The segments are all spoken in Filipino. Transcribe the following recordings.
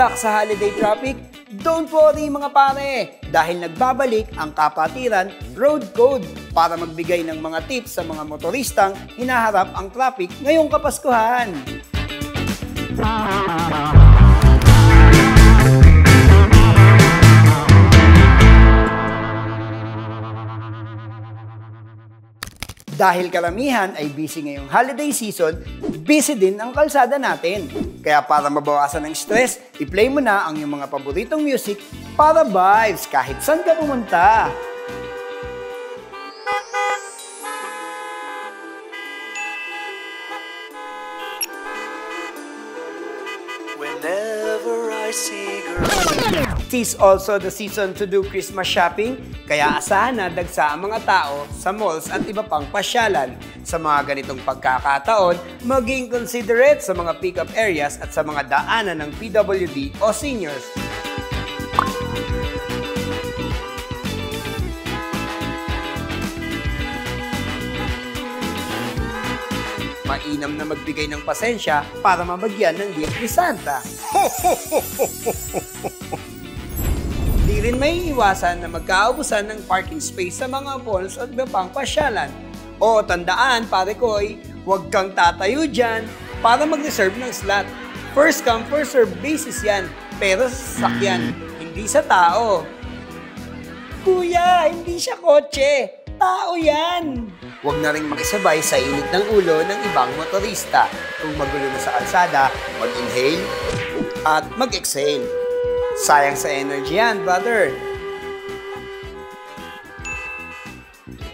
Stuck sa holiday traffic? Don't worry mga pare! Dahil nagbabalik ang Kapatiran Road Code para magbigay ng mga tips sa mga motoristang hinaharap ang traffic ngayong Kapaskuhan. Dahil karamihan ay busy ngayong holiday season, busy din ang kalsada natin. Kaya para mabawasan ang stress, i-play mo na ang iyong mga paboritong music para vibes kahit saan ka pumunta. Whenever I see girls. It is also the season to do Christmas shopping, kaya asahan na dagsa ang mga tao sa malls at iba pang pasyalan. Sa mga ganitong pagkakataon, maging considerate sa mga pick-up areas at sa mga daanan ng PWD o seniors. Mainam na magbigay ng pasensya para mabagyan ng gift ni Santa. Di rin may iwasan na magkaubusan ng parking space sa mga malls at iba pang pasyalan. O tandaan, pare koy, huwag kang tatayo dyan para mag-reserve ng slot. First come, first serve basis yan, pero sa sasakyan, hindi sa tao. Kuya, hindi siya kotse, tao yan! Huwag na rin makisabay sa init ng ulo ng ibang motorista. Kung magulo na sa kalsada, mag-inhale at mag-exhale. Sayang sa energy yan, brother.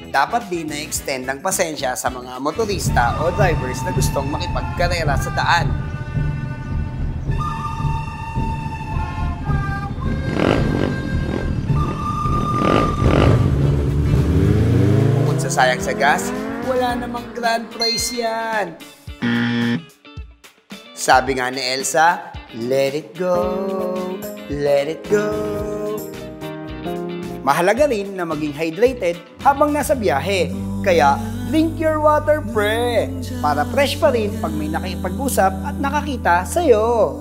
Dapat din na extend ang pasensya sa mga motorista o drivers na gustong makipagkarera sa daan. Bukod sa sayang sa gas, wala namang grand prize yan. Sabi nga ni Elsa, let it go, let it go. Mahalaga rin na maging hydrated habang nasa biyahe. Kaya, drink your water, pre! Para fresh pa rin pag may nakipag-usap at nakakita sa'yo.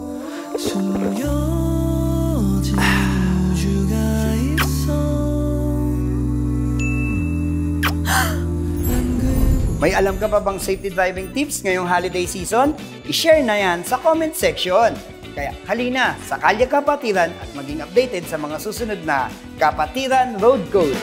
May alam ka pa bang safety driving tips ngayong holiday season? I-share na yan sa comment section. Kaya halina sa Kalye Kapatiran at maging updated sa mga susunod na Kapatiran Road Code.